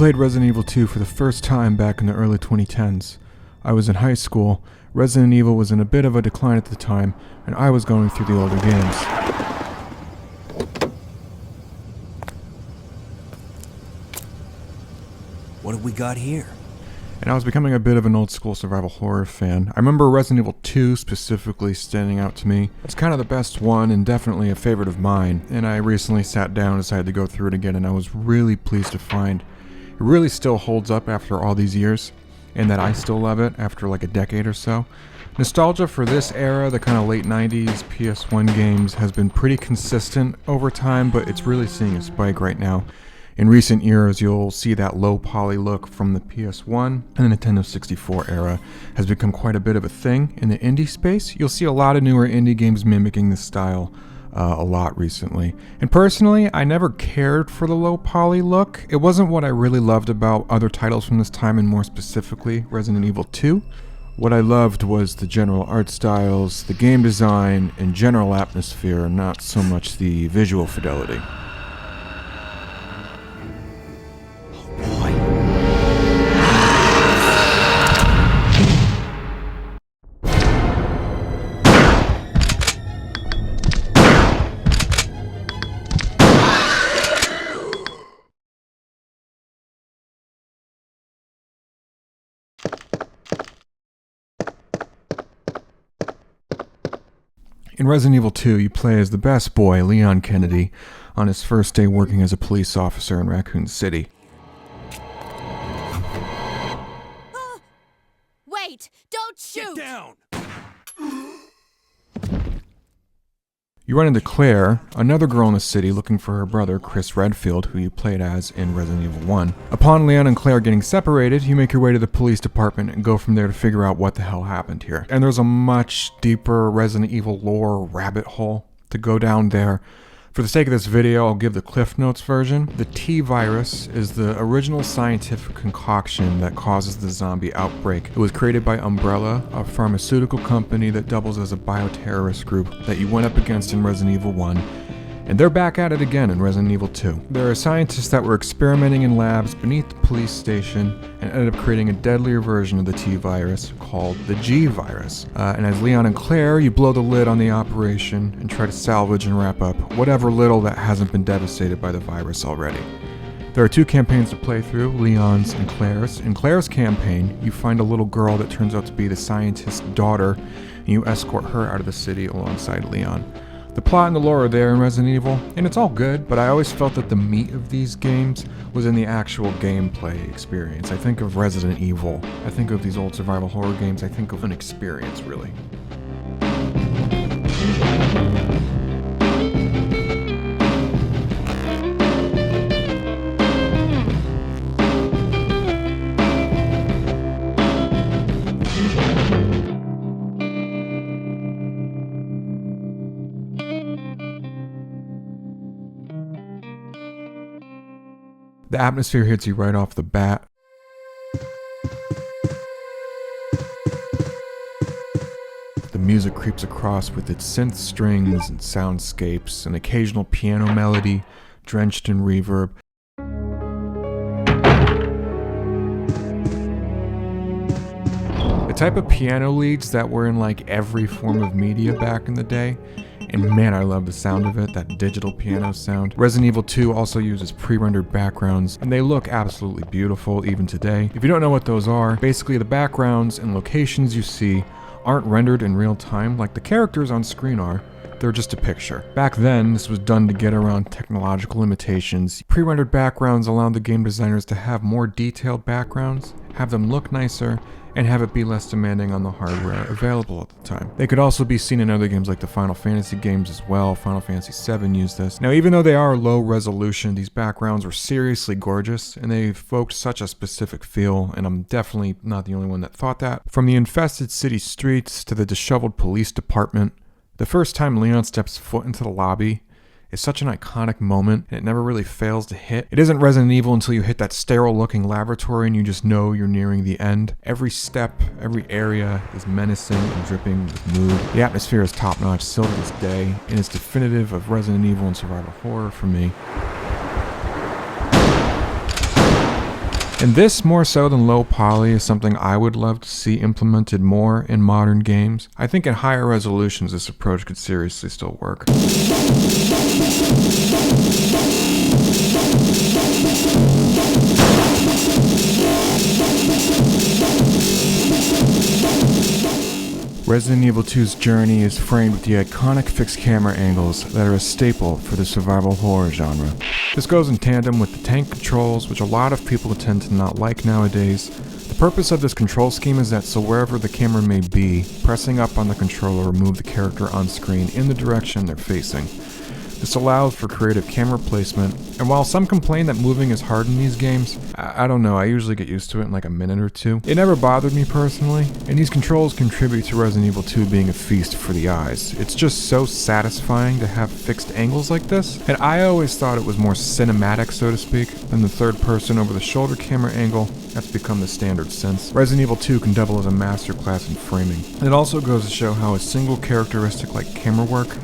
played Resident Evil 2 for the first time back in the early 2010s. I was in high school, Resident Evil was in a bit of a decline at the time, and I was going through the older games. What have we got here? And I was becoming a bit of an old school survival horror fan. I remember Resident Evil 2 specifically standing out to me. It's kind of the best one and definitely a favorite of mine, and I recently sat down and decided to go through it again, and I was really pleased to find it really still holds up after all these years, and that I still love it after like a decade or so. Nostalgia for this era, the kind of late 90s PS1 games, has been pretty consistent over time, but it's really seeing a spike right now. In recent years, you'll see that low poly look from the PS1 and the Nintendo 64 era has become quite a bit of a thing in the indie space. You'll see a lot of newer indie games mimicking this style a lot recently. And personally, I never cared for the low poly look. It wasn't what I really loved about other titles from this time, and more specifically Resident Evil 2. What I loved was the general art styles, the game design, and general atmosphere, not so much the visual fidelity. In Resident Evil 2, you play as the best boy, Leon Kennedy, on his first day working as a police officer in Raccoon City. Wait! Don't shoot! Get down! You run into Claire, another girl in the city looking for her brother, Chris Redfield, who you played as in Resident Evil 1. Upon Leon and Claire getting separated, you make your way to the police department and go from there to figure out what the hell happened here. And there's a much deeper Resident Evil lore rabbit hole to go down there. For the sake of this video, I'll give the Cliff Notes version. The T-Virus is the original scientific concoction that causes the zombie outbreak. It was created by Umbrella, a pharmaceutical company that doubles as a bioterrorist group that you went up against in Resident Evil 1. And they're back at it again in Resident Evil 2. There are scientists that were experimenting in labs beneath the police station and ended up creating a deadlier version of the T-Virus called the G-Virus. And as Leon and Claire, you blow the lid on the operation and try to salvage and wrap up whatever little that hasn't been devastated by the virus already. There are two campaigns to play through, Leon's and Claire's. In Claire's campaign, you find a little girl that turns out to be the scientist's daughter, and you escort her out of the city alongside Leon. The plot and the lore are there in Resident Evil, and it's all good, but I always felt that the meat of these games was in the actual gameplay experience. I think of Resident Evil, I think of these old survival horror games, I think of an experience, really. The atmosphere hits you right off the bat. The music creeps across with its synth strings and soundscapes, an occasional piano melody drenched in reverb. The type of piano leads that were in like every form of media back in the day. And man, I love the sound of it, that digital piano sound. Resident Evil 2 also uses pre-rendered backgrounds, and they look absolutely beautiful even today. If you don't know what those are, basically the backgrounds and locations you see aren't rendered in real time like the characters on screen are. They're just a picture. Back then, this was done to get around technological limitations. Pre-rendered backgrounds allowed the game designers to have more detailed backgrounds, have them look nicer, and have it be less demanding on the hardware available at the time. They could also be seen in other games like the Final Fantasy games as well. Final Fantasy VII used this. Now, even though they are low resolution, these backgrounds were seriously gorgeous, and they evoked such a specific feel, and I'm definitely not the only one that thought that. From the infested city streets to the disheveled police department, the first time Leon steps foot into the lobby is such an iconic moment, and it never really fails to hit. It isn't Resident Evil until you hit that sterile-looking laboratory and you just know you're nearing the end. Every step, every area is menacing and dripping with mood. The atmosphere is top-notch still to this day, and it's definitive of Resident Evil and survival horror for me. And this, more so than low poly, is something I would love to see implemented more in modern games. I think in higher resolutions this approach could seriously still work. Resident Evil 2's journey is framed with the iconic fixed camera angles that are a staple for the survival horror genre. This goes in tandem with the tank controls, which a lot of people tend to not like nowadays. The purpose of this control scheme is that so wherever the camera may be, pressing up on the controller will move the character on screen in the direction they're facing. This allows for creative camera placement, and while some complain that moving is hard in these games, I don't know, I usually get used to it in like a minute or two. It never bothered me personally, and these controls contribute to Resident Evil 2 being a feast for the eyes. It's just so satisfying to have fixed angles like this, and I always thought it was more cinematic, so to speak, than the third person over the shoulder camera angle that's become the standard since. Resident Evil 2 can double as a masterclass in framing. And it also goes to show how a single characteristic like camera work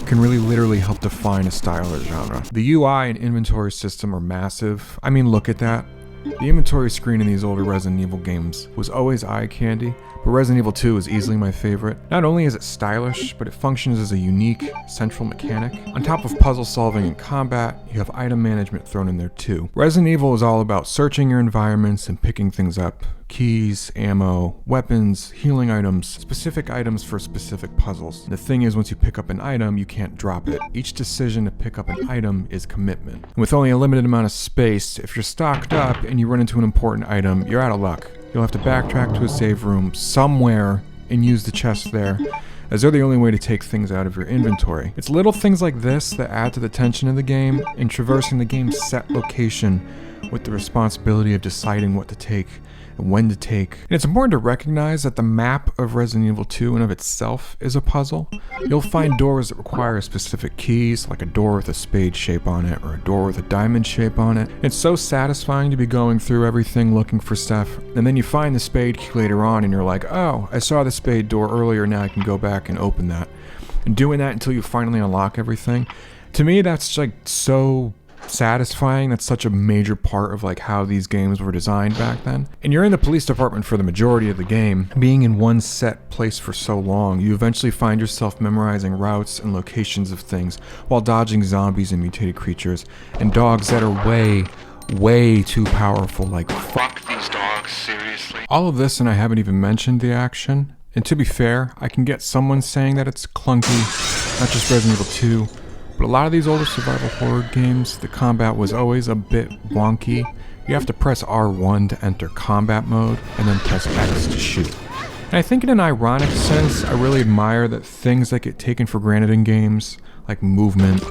can really literally help define a style or genre. The UI and inventory system are massive. I mean, look at that. The inventory screen in these older Resident Evil games was always eye candy, but Resident Evil 2 is easily my favorite. Not only is it stylish, but it functions as a unique central mechanic. On top of puzzle solving and combat, you have item management thrown in there too. Resident Evil is all about searching your environments and picking things up. Keys, ammo, weapons, healing items, specific items for specific puzzles. The thing is, once you pick up an item, you can't drop it. Each decision to pick up an item is commitment. And with only a limited amount of space, if you're stocked up and you run into an important item, you're out of luck. You'll have to backtrack to a save room somewhere and use the chest there, as they're the only way to take things out of your inventory. It's little things like this that add to the tension of the game, and traversing the game's set location with the responsibility of deciding what to take and when to take. And it's important to recognize that the map of Resident Evil 2 in of itself is a puzzle. You'll find doors that require specific keys, like a door with a spade shape on it or a door with a diamond shape on it. It's so satisfying to be going through everything looking for stuff, and then you find the spade key later on and you're like, oh, I saw the spade door earlier, now I can go back and open that. And doing that until you finally unlock everything, to me that's like so satisfying. That's such a major part of like how these games were designed back then. And you're in the police department for the majority of the game. Being in one set place for so long, you eventually find yourself memorizing routes and locations of things while dodging zombies and mutated creatures and dogs that are way too powerful. Like, fuck these dogs, seriously. All of this, and I haven't even mentioned the action. And to be fair, I can get someone saying that it's clunky, not just Resident Evil 2, but a lot of these older survival horror games, the combat was always a bit wonky. You have to press R1 to enter combat mode, and then press X to shoot. And I think in an ironic sense, I really admire that things that get taken for granted in games, like movement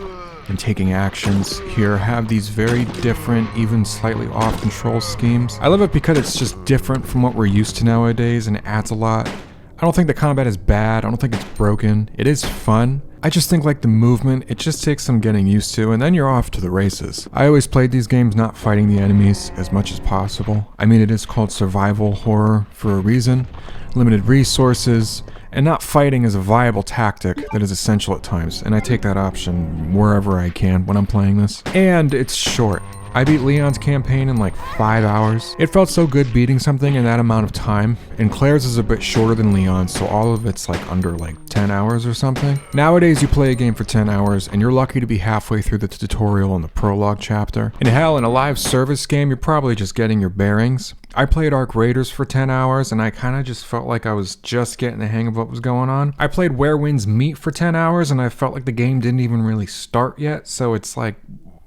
and taking actions, here have these very different, even slightly off control schemes. I love it because it's just different from what we're used to nowadays, and it adds a lot. I don't think the combat is bad, I don't think it's broken, it is fun. I just think like the movement, it just takes some getting used to, and then you're off to the races. I always played these games not fighting the enemies as much as possible. I mean, it is called survival horror for a reason. Limited resources, and not fighting is a viable tactic that is essential at times, and I take that option wherever I can when I'm playing this. And it's short. I beat Leon's campaign in like 5 hours. It felt so good beating something in that amount of time, and Claire's is a bit shorter than Leon's, so all of it's like under like 10 hours or something. Nowadays you play a game for 10 hours and you're lucky to be halfway through the tutorial and the prologue chapter. And hell, in a live service game you're probably just getting your bearings. I played Ark Raiders for 10 hours and I kinda just felt like I was just getting the hang of what was going on. I played Where Winds Meet for 10 hours and I felt like the game didn't even really start yet, so it's like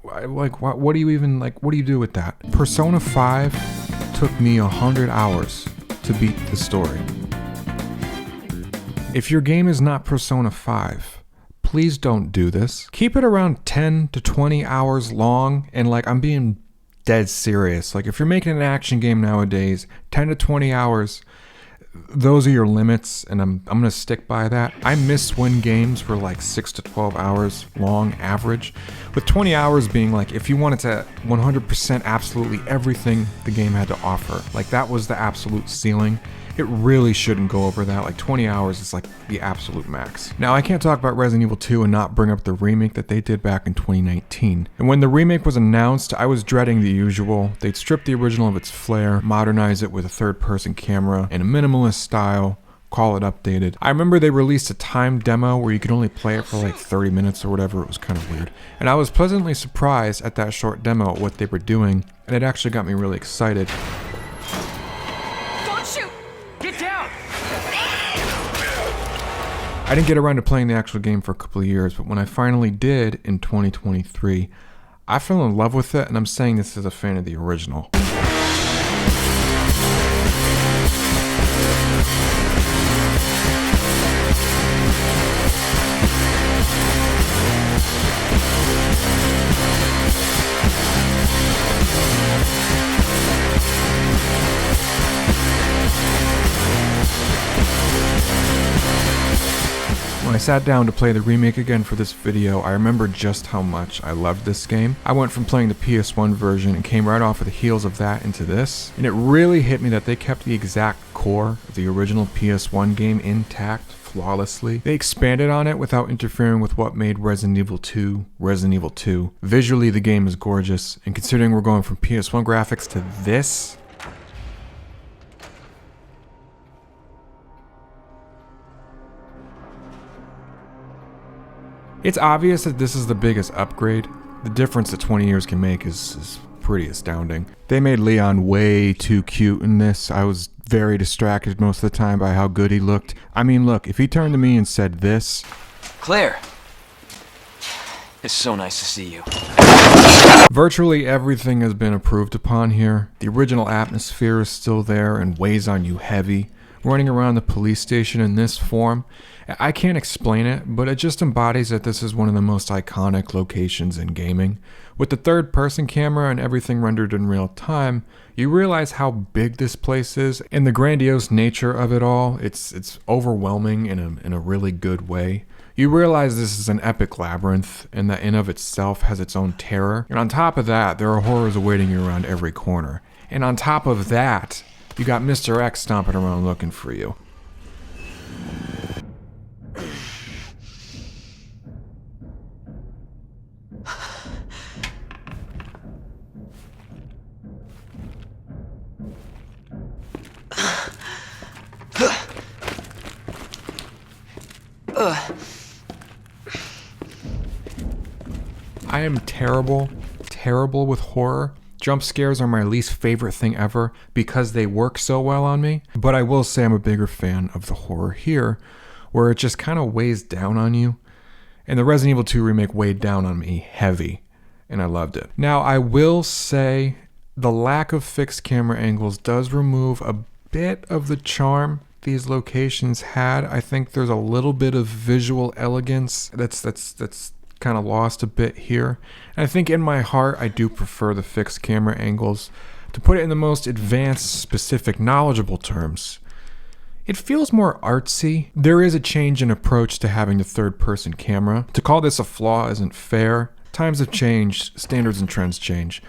what do you do with that? Persona 5 took me 100 hours to beat the story. If your game is not Persona 5, please don't do this. Keep it around 10 to 20 hours long, and like, I'm being dead serious. Like, if you're making an action game nowadays, 10 to 20 hours, those are your limits, and I'm gonna stick by that. I miss when games were like 6 to 12 hours long average, with 20 hours being like if you wanted to 100% absolutely everything the game had to offer. Like, that was the absolute ceiling, It really shouldn't go over that. Like 20 hours is like the absolute max. Now, I can't talk about Resident Evil 2 and not bring up the remake that they did back in 2019. And when the remake was announced, I was dreading the usual. They'd strip the original of its flair, modernize it with a third-person camera in a minimalist style, call it updated. I remember they released a timed demo where you could only play it for like 30 minutes or whatever. It was kind of weird. And I was pleasantly surprised at that short demo at what they were doing, and it actually got me really excited. Don't shoot! Get down! I didn't get around to playing the actual game for a couple of years, but when I finally did in 2023, I fell in love with it, and I'm saying this as a fan of the original. When I sat down to play the remake again for this video, I remember just how much I loved this game. I went from playing the PS1 version and came right off of the heels of that into this, and it really hit me that they kept the exact core of the original PS1 game intact flawlessly. They expanded on it without interfering with what made Resident Evil 2 Resident Evil 2. Visually, the game is gorgeous, and considering we're going from PS1 graphics to this, it's obvious that this is the biggest upgrade. The difference that 20 years can make is pretty astounding. They made Leon way too cute in this. I was very distracted most of the time by how good he looked. I mean, look, if he turned to me and said this, Claire! It's so nice to see you. virtually everything has been improved upon here. The original atmosphere is still there and weighs on you heavy. Running around the police station in this form, I can't explain it, but it just embodies that this is one of the most iconic locations in gaming. With the third-person camera and everything rendered in real time, you realize how big this place is and the grandiose nature of it all. It's overwhelming in a really good way. You realize this is an epic labyrinth, and that in of itself has its own terror. And on top of that, there are horrors awaiting you around every corner. And on top of that, you got Mr. X stomping around looking for you. I am terrible with horror. Jump scares are my least favorite thing ever because they work so well on me. But I will say I'm a bigger fan of the horror here, where it just kind of weighs down on you. And the Resident Evil 2 remake weighed down on me heavy, and I loved it. Now, I will say the lack of fixed camera angles does remove a bit of the charm these locations had. I think there's a little bit of visual elegance that's kind of lost a bit here. And I think in my heart, I do prefer the fixed camera angles. To put it in the most advanced, specific, knowledgeable terms, it feels more artsy. There is a change in approach to having the third-person camera. To call this a flaw isn't fair. Times have changed, standards and trends change.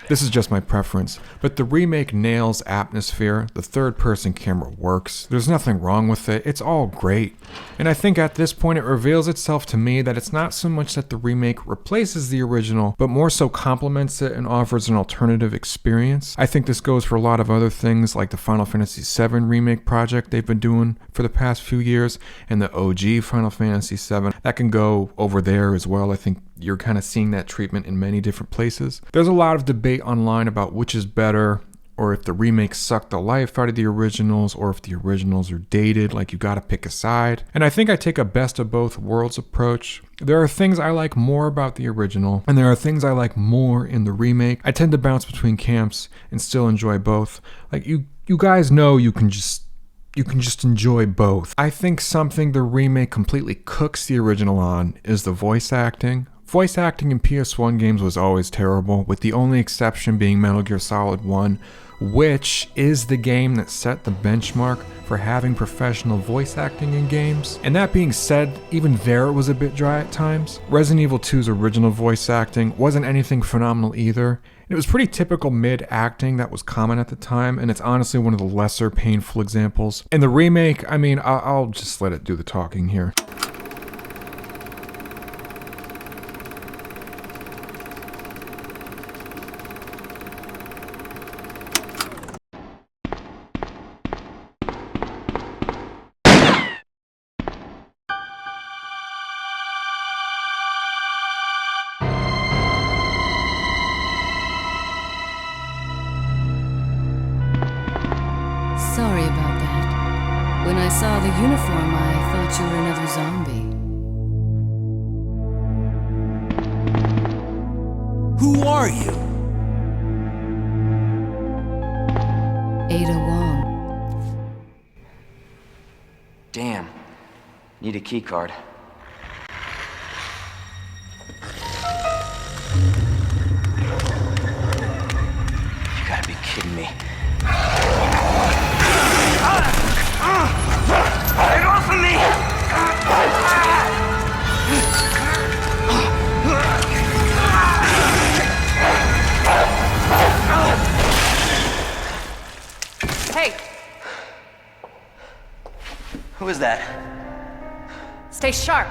This is just my preference, but the remake nails atmosphere. The third-person camera works. There's nothing wrong with it. It's all great. And I think at this point it reveals itself to me that it's not so much that the remake replaces the original, but more so complements it and offers an alternative experience. I think this goes for a lot of other things like the Final Fantasy VII remake project they've been doing for the past few years, and the OG Final Fantasy VII. That can go over there as well. I think you're kind of seeing that treatment in many different places. There's a lot of debate online about which is better, or if the remakes suck the life out of the originals, or if the originals are dated, like you gotta pick a side. And I think I take a best of both worlds approach. There are things I like more about the original, and there are things I like more in the remake. I tend to bounce between camps and still enjoy both. Like you guys know you can just enjoy both. I think something the remake completely cooks the original on is the voice acting. Voice acting in PS1 games was always terrible, with the only exception being Metal Gear Solid 1, which is the game that set the benchmark for having professional voice acting in games. And that being said, even there it was a bit dry at times. Resident Evil 2's original voice acting wasn't anything phenomenal either. It was pretty typical mid-acting that was common at the time, and it's honestly one of the lesser painful examples. And the remake, I mean, I'll just let it do the talking here. Sorry about that. When I saw the uniform, I thought you were another zombie. Who are you? Ada Wong. Damn. Need a key card. You gotta be kidding me. Get off of me! Hey, Who is that? stay sharp.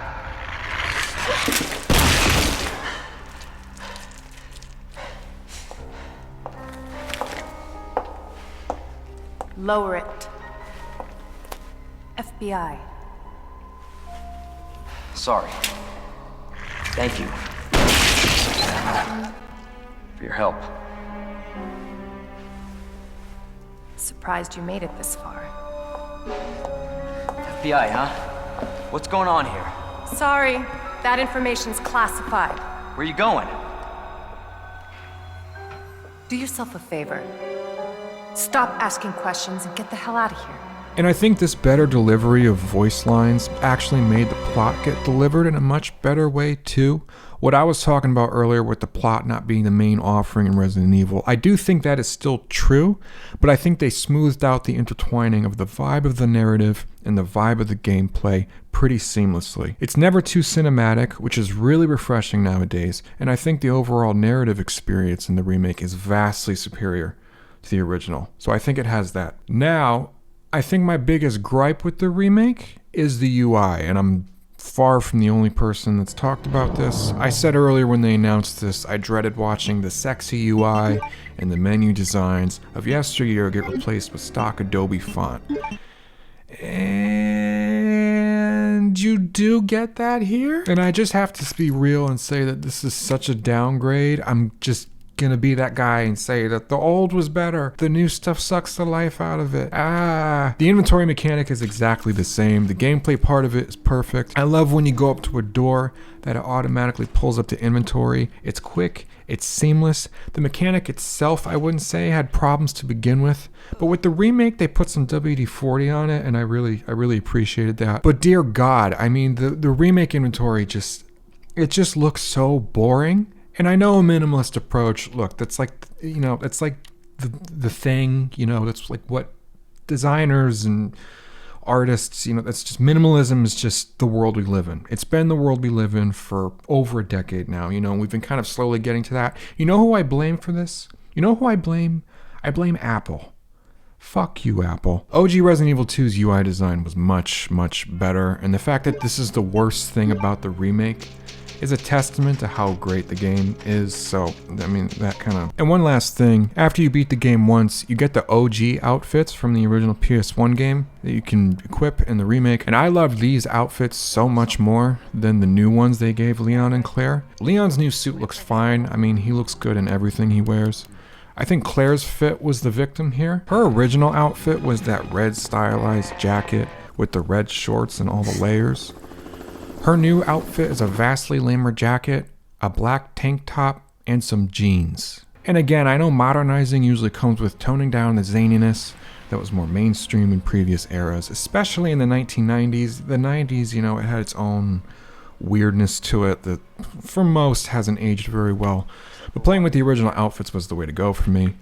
Lower it. FBI. Sorry. Thank you. For your help. Surprised you made it this far. FBI, huh? What's going on here? Sorry, that information's classified. Where you going? Do yourself a favor. Stop asking questions and get the hell out of here. And I think this better delivery of voice lines actually made the plot get delivered in a much better way too. What I was talking about earlier with the plot not being the main offering in Resident Evil, I do think that is still true, but I think they smoothed out the intertwining of the vibe of the narrative and the vibe of the gameplay pretty seamlessly. It's never too cinematic, which is really refreshing nowadays, and I think the overall narrative experience in the remake is vastly superior to the original. So I think it has that. Now, I think my biggest gripe with the remake is the UI, and I'm far from the only person that's talked about this. I said earlier when they announced this, I dreaded watching the sexy UI and the menu designs of yesteryear get replaced with stock Adobe font. And you do get that here? And I just have to be real and say that this is such a downgrade. I'm just gonna be that guy and say that the old was better. The new stuff sucks the life out of it. The inventory mechanic is exactly the same. The gameplay part of it is perfect. I love when you go up to a door that it automatically pulls up the inventory. It's quick, it's seamless. The mechanic itself, I wouldn't say had problems to begin with, but with the remake, they put some WD-40 on it, and I really appreciated that. But dear God, I mean, the remake inventory just looks so boring. And I know a minimalist approach, look, that's like, you know, it's like the thing, you know, that's like what designers and artists, you know, that's just, minimalism is just the world we live in. It's been the world we live in for over a decade now, you know, and we've been kind of slowly getting to that. You know who I blame for this? You know who I blame? I blame Apple. Fuck you, Apple. OG Resident Evil 2's UI design was much, much better, and the fact that this is the worst thing about the remake is a testament to how great the game is. So, I mean, that kind of... And one last thing, after you beat the game once, you get the OG outfits from the original PS1 game that you can equip in the remake. And I love these outfits so much more than the new ones they gave Leon and Claire. Leon's new suit looks fine. I mean, he looks good in everything he wears. I think Claire's fit was the victim here. Her original outfit was that red stylized jacket with the red shorts and all the layers. Her new outfit is a vastly lamer jacket, a black tank top, and some jeans. And again, I know modernizing usually comes with toning down the zaniness that was more mainstream in previous eras, especially in the 1990s. The 90s, you know, it had its own weirdness to it that for most hasn't aged very well. But playing with the original outfits was the way to go for me.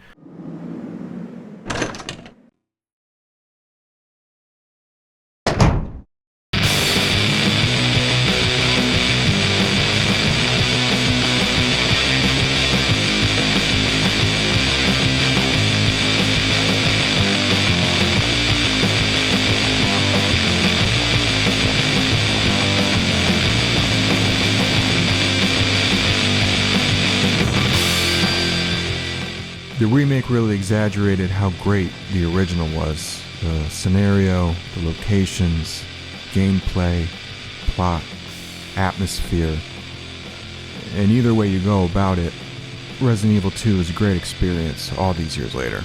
The remake really exaggerated how great the original was. The scenario, the locations, gameplay, plot, atmosphere. And either way you go about it, Resident Evil 2 is a great experience all these years later.